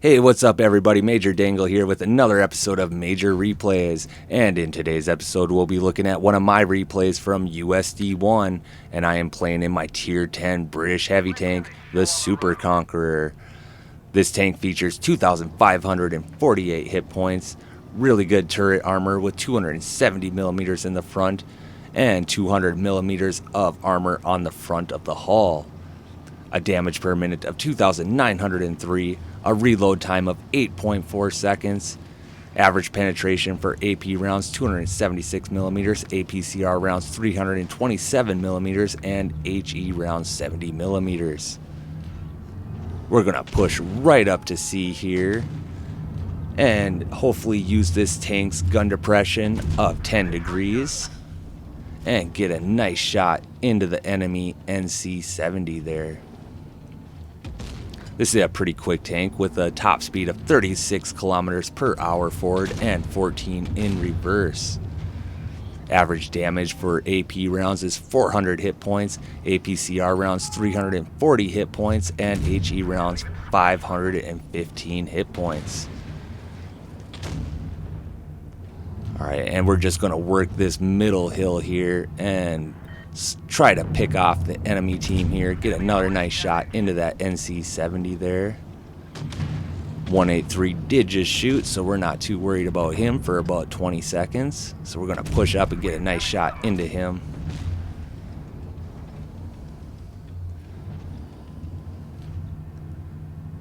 Hey, what's up everybody? MajorDangle here with another episode of Major Replays. And in today's episode, we'll be looking at one of my replays from USD 1. And I am playing in my Tier 10 British heavy tank, the Super Conqueror. This tank features 2,548 hit points, really good turret armor with 270 millimeters in the front, and 200 millimeters of armor on the front of the hull. A damage per minute of 2,903, a reload time of 8.4 seconds, average penetration for AP rounds 276 millimeters, APCR rounds 327 millimeters, and HE rounds 70 millimeters. We're going to push right up to C here and hopefully use this tank's gun depression of 10 degrees and get a nice shot into the enemy NC-70 there. This is a pretty quick tank with a top speed of 36 kilometers per hour forward and 14 in reverse. Average damage for AP rounds is 400 hit points, APCR rounds 340 hit points, and HE rounds 515 hit points. Alright, and we're just going to work this middle hill here and try to pick off the enemy team here. Get another nice shot into that NC-70 there. 183 did just shoot, so we're not too worried about him for about 20 seconds. So we're going to push up and get a nice shot into him.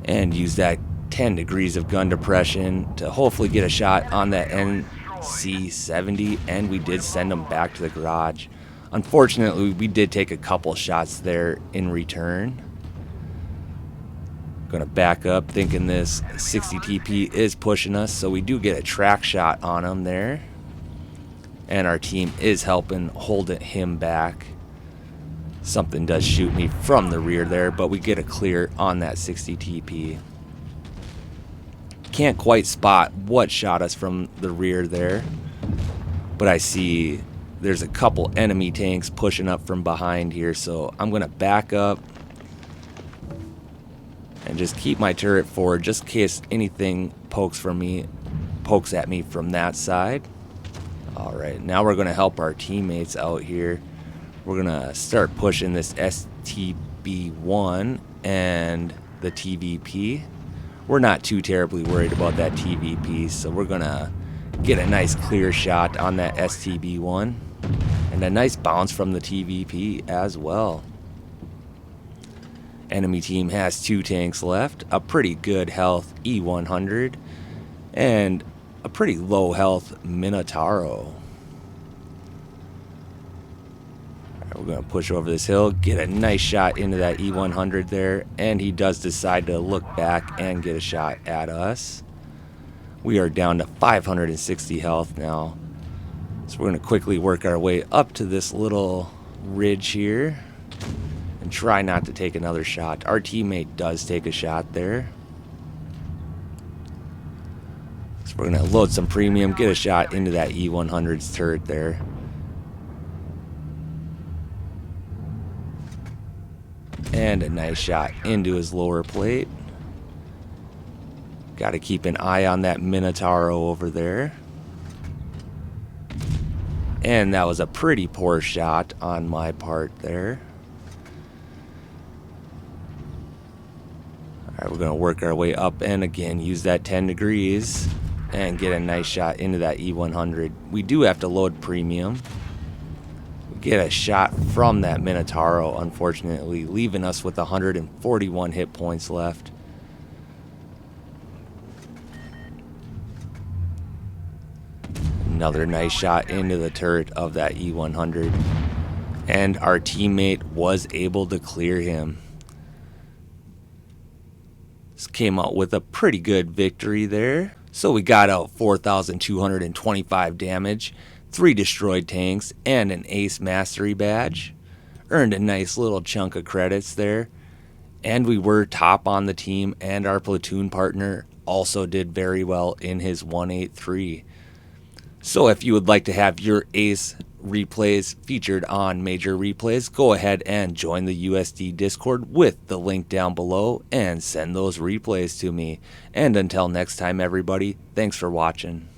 And use that 10 degrees of gun depression to hopefully get a shot on that NC-70, and we did send him back to the garage. Unfortunately, we did take a couple shots there in return. Gonna back up thinking this 60 TP is pushing us, so we do get a track shot on him there. And our team is helping hold him back. Something does shoot me from the rear there, but we get a clear on that 60 TP. Can't quite spot what shot us from the rear there, but I see there's a couple enemy tanks pushing up from behind here, so I'm gonna back up and just keep my turret forward just in case anything pokes at me from that side. Alright, now we're gonna help our teammates out here. We're gonna start pushing this STB1 and the TVP. We're not too terribly worried about that TVP, so we're gonna get a nice clear shot on that STB1 and a nice bounce from the TVP as well. Enemy team has 2 tanks left, a pretty good health E100 and a pretty low health Minotauro. We're going to push over this hill, get a nice shot into that E100 there, and he does decide to look back and get a shot at us. We are down to 560 health now. So we're going to quickly work our way up to this little ridge here and try not to take another shot. Our teammate does take a shot there. So we're going to load some premium, get a shot into that E100's turret there. And a nice shot into his lower plate. Got to keep an eye on that Minotauro over there. And that was a pretty poor shot on my part there. Alright, we're going to work our way up and again use that 10 degrees and get a nice shot into that E100. We do have to load premium. We get a shot from that Minotauro, unfortunately, leaving us with 141 hit points left. Another nice shot into the turret of that E100. And our teammate was able to clear him. This came out with a pretty good victory there. So we got out 4,225 damage, 3 destroyed tanks, and an Ace Mastery badge. Earned a nice little chunk of credits there. And we were top on the team, and our platoon partner also did very well in his 183. So if you would like to have your Ace replays featured on Major Replays, go ahead and join the USD Discord with the link down below and send those replays to me. And until next time, everybody, thanks for watching.